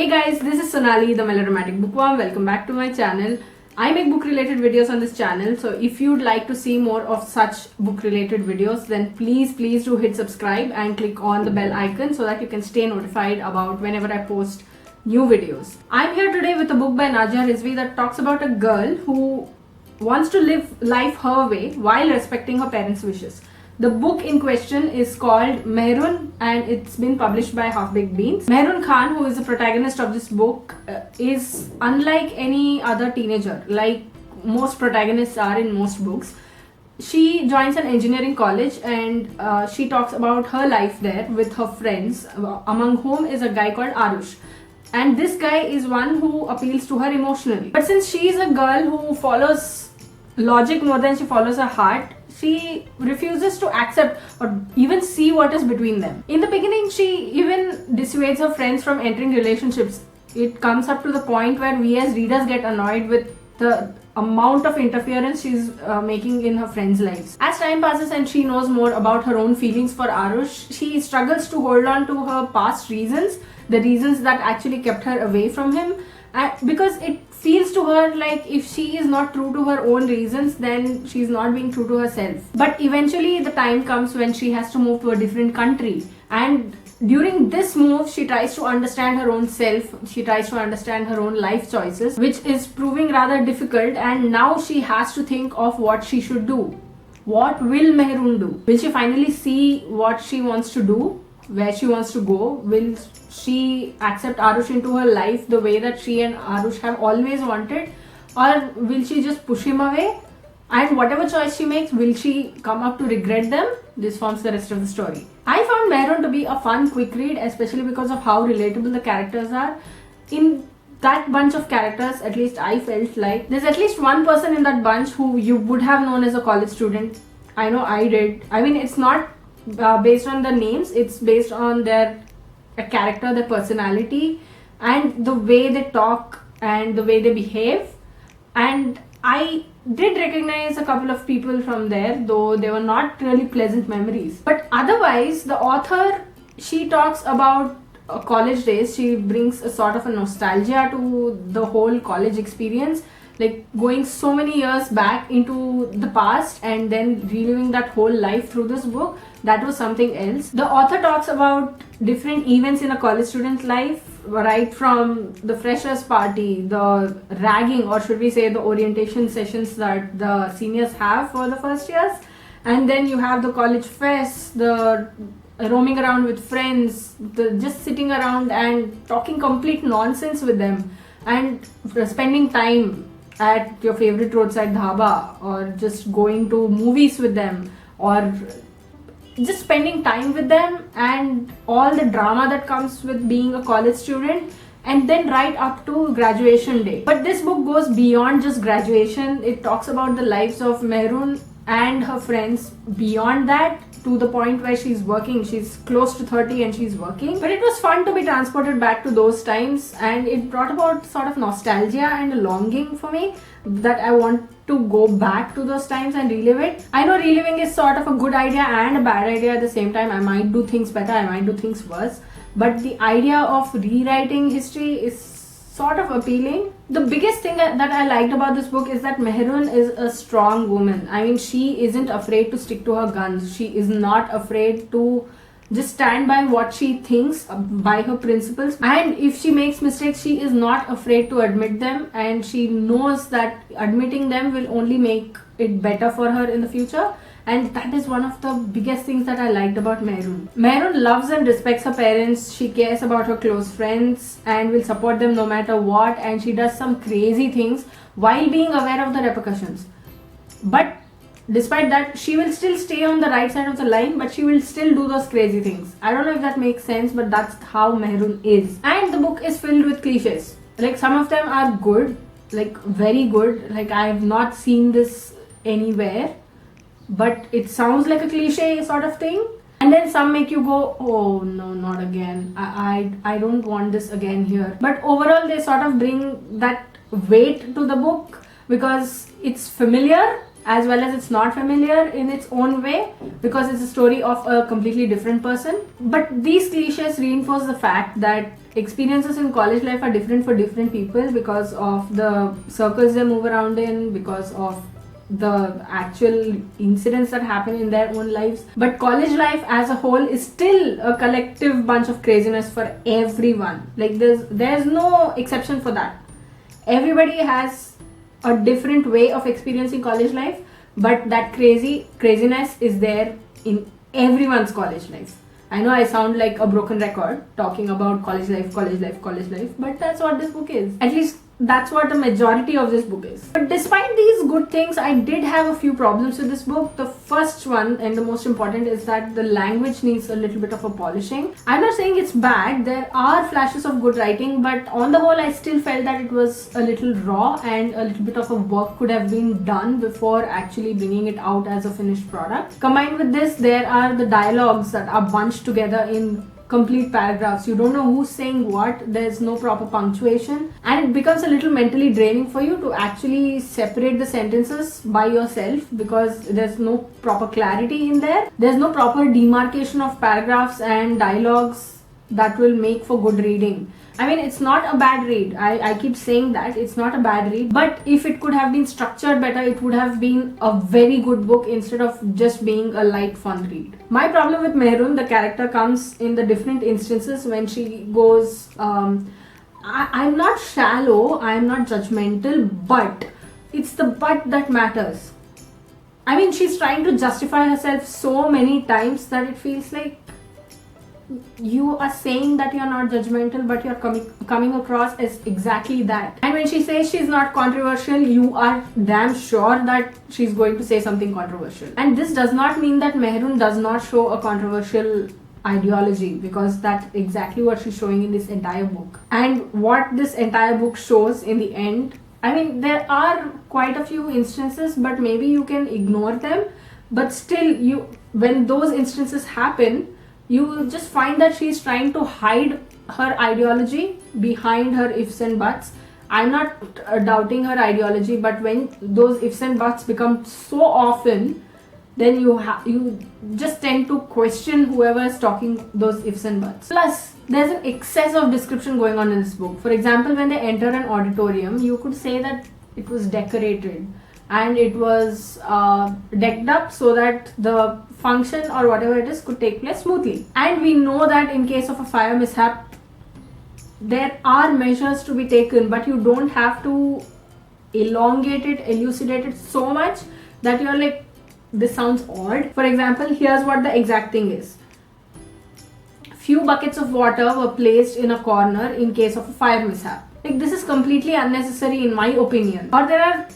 Hey guys, this is Sonali, the Melodramatic Bookworm. Welcome back to my channel. I make book related videos on this channel, so if you'd like to see more of such book related videos, then please do hit subscribe and click on the bell icon so that you can stay notified about whenever I post new videos. I'm here today with a book by Najia Rizvi that talks about a girl who wants to live life her way while respecting her parents' wishes. The book in question is called Mehrun and it's been published by Half Baked Beans. Mehrun Khan, who is the protagonist of this book, is unlike any other teenager, like most protagonists are in most books. She joins an engineering college and she talks about her life there with her friends, among whom is a guy called Arush. And this guy is one who appeals to her emotionally. But since she is a girl who follows logic more than she follows her heart, she refuses to accept or even see what is between them. In the beginning, she even dissuades her friends from entering relationships. It comes up to the point where we as readers get annoyed with the amount of interference she's making in her friends' lives. As time passes and she knows more about her own feelings for Arush, she struggles to hold on to her past reasons, the reasons that actually kept her away from him, because it feels to her like if she is not true to her own reasons, then she's not being true to herself. But eventually the time comes when she has to move to a different country, and during this move she tries to understand her own self, she tries to understand her own life choices, which is proving rather difficult, and now she has to think of what she should do. What will Mehrun do? Will she finally see what she wants to do, where she wants to go? Will she accept Arush into her life the way that she and Arush have always wanted, or will she just push him away? And whatever choice she makes, will she come up to regret them? This forms the rest of the story. I found Mehrun to be a fun, quick read, especially because of how relatable the characters are. In that bunch of characters, at least I felt like there's at least one person in that bunch who you would have known as a college student. I know I did. I mean, it's not based on the names, it's based on their character, their personality, and the way they talk and the way they behave. And I did recognize a couple of people from there, though they were not really pleasant memories. But otherwise, the author, she talks about college days. She brings a sort of a nostalgia to the whole college experience, like going so many years back into the past and then reliving that whole life through this book. That was something else. The author talks about different events in a college student's life, right from the freshers party, the ragging, or should we say the orientation sessions that the seniors have for the first years, and then you have the college fest, the roaming around with friends, the just sitting around and talking complete nonsense with them, and spending time at your favorite roadside dhaba, or just going to movies with them, or just spending time with them, and all the drama that comes with being a college student, and then right up to graduation day. But this book goes beyond just graduation. It talks about the lives of Mehrun and her friends beyond that, to the point where she's working. She's close to 30 and she's working. But it was fun to be transported back to those times, and it brought about sort of nostalgia and a longing for me that I want to go back to those times and relive it. I know reliving is sort of a good idea and a bad idea at the same time. I might do things better, I might do things worse, but the idea of rewriting history is sort of appealing. The biggest thing that I liked about this book is that Mehrun is a strong woman. I mean, she isn't afraid to stick to her guns. She is not afraid to just stand by what she thinks, by her principles. And if she makes mistakes, she is not afraid to admit them, and she knows that admitting them will only make it better for her in the future. And that is one of the biggest things that I liked about Mehrun. Mehrun loves and respects her parents. She cares about her close friends and will support them no matter what. And she does some crazy things while being aware of the repercussions. But despite that, she will still stay on the right side of the line, but she will still do those crazy things. I don't know if that makes sense, but that's how Mehrun is. And the book is filled with cliches. Like, some of them are good, like very good. Like, I have not seen this anywhere, but it sounds like a cliche sort of thing. And then some make you go, oh no, not again. I don't want this again here. But overall, they sort of bring that weight to the book because it's familiar as well as it's not familiar in its own way, because it's a story of a completely different person. But these cliches reinforce the fact that experiences in college life are different for different people because of the circles they move around in, because of the actual incidents that happen in their own lives. But college life as a whole is still a collective bunch of craziness for everyone. Like there's no exception for that. Everybody has a different way of experiencing college life, but that craziness is there in everyone's college life. I know I sound like a broken record talking about college life, but that's what this book is. At least that's what the majority of this book is. But despite these good things, I did have a few problems with this book. The first one, and the most important, is that the language needs a little bit of a polishing. I'm not saying it's bad. There are flashes of good writing, but on the whole, I still felt that it was a little raw and a little bit of a work could have been done before actually bringing it out as a finished product. Combined with this, there are the dialogues that are bunched together in complete paragraphs. You don't know who's saying what, there's no proper punctuation, and it becomes a little mentally draining for you to actually separate the sentences by yourself because there's no proper clarity in there. There's no proper demarcation of paragraphs and dialogues that will make for good reading. I mean, it's not a bad read. I keep saying that it's not a bad read, but if it could have been structured better, it would have been a very good book instead of just being a light fun read. My problem with Mehrun, the character, comes in the different instances when she goes, I'm not shallow, I'm not judgmental, but it's the but that matters. I mean, she's trying to justify herself so many times that it feels like you are saying that you're not judgmental, but you're coming across as exactly that. And when she says she's not controversial, you are damn sure that she's going to say something controversial. And this does not mean that Mehrun does not show a controversial ideology, because that's exactly what she's showing in this entire book. And what this entire book shows in the end, I mean, there are quite a few instances, but maybe you can ignore them. But still, when those instances happen, you just find that she's trying to hide her ideology behind her ifs and buts. I'm not doubting her ideology, but when those ifs and buts become so often, then you just tend to question whoever is talking those ifs and buts. Plus, there's an excess of description going on in this book. For example, when they enter an auditorium, you could say that it was decorated and it was decked up so that the function or whatever it is could take place smoothly. And we know that in case of a fire mishap, there are measures to be taken, but you don't have to elongate it, elucidate it so much that you're like, this sounds odd. For example, here's what the exact thing is. Few buckets of water were placed in a corner in case of a fire mishap. Like, this is completely unnecessary in my opinion. Or there are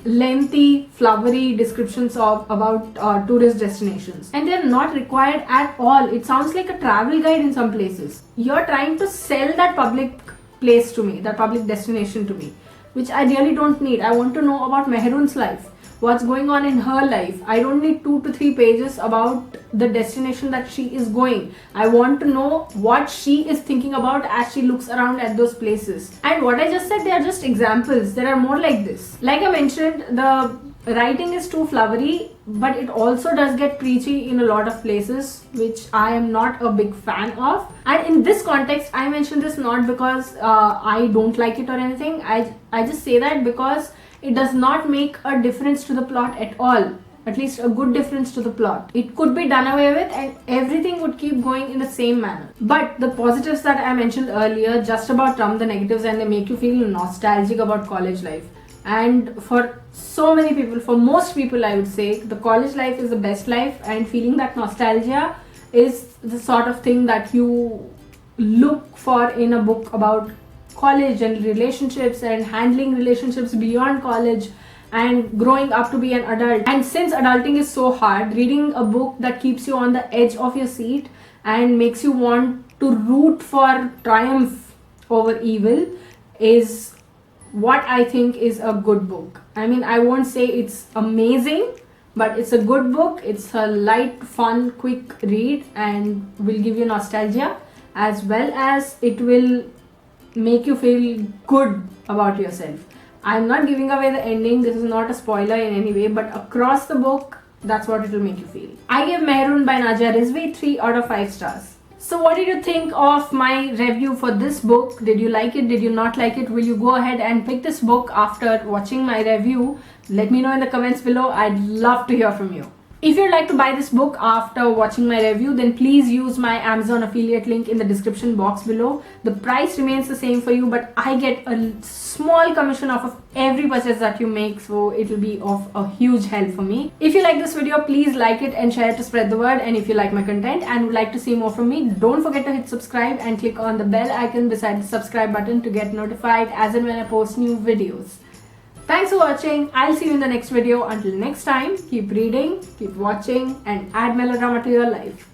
lengthy, flowery descriptions about tourist destinations, and they're not required at all. It sounds like a travel guide in some places. You're trying to sell that public place to me, that public destination to me, which I really don't need. I want to know about Mehrun's life, what's going on in her life. I don't need 2 to 3 pages about the destination that she is going. I want to know what she is thinking about as she looks around at those places. And what I just said, they are just examples. There are more like this. Like I mentioned, the writing is too flowery, but it also does get preachy in a lot of places, which I am not a big fan of. And in this context, I mention this not because I don't like it or anything. I just say that because it does not make a difference to the plot at all. At least a good difference to the plot. It could be done away with and everything would keep going in the same manner. But the positives that I mentioned earlier just about trump the negatives, and they make you feel nostalgic about college life. And for so many people, for most people I would say, the college life is the best life, and feeling that nostalgia is the sort of thing that you look for in a book about college and relationships and handling relationships beyond college and growing up to be an adult. And since adulting is so hard, reading a book that keeps you on the edge of your seat and makes you want to root for triumph over evil is what I think is a good book. I mean, I won't say it's amazing, but it's a good book. It's a light, fun, quick read and will give you nostalgia, as well as it will make you feel good about yourself. I'm not giving away the ending. This is not a spoiler in any way, but across the book, that's what it will make you feel. I gave Mehrun by Najia Rizvi 3 out of 5 stars. So what did you think of my review for this book? Did you like it? Did you not like it? Will you go ahead and pick this book after watching my review? Let me know in the comments below. I'd love to hear from you. If you'd like to buy this book after watching my review, then please use my Amazon affiliate link in the description box below. The price remains the same for you, but I get a small commission off of every purchase that you make, so it will be of a huge help for me. If you like this video, please like it and share it to spread the word. And if you like my content and would like to see more from me, don't forget to hit subscribe and click on the bell icon beside the subscribe button to get notified as and when I post new videos. Thanks for watching. I'll see you in the next video. Until next time, keep reading, keep watching, and add melodrama to your life.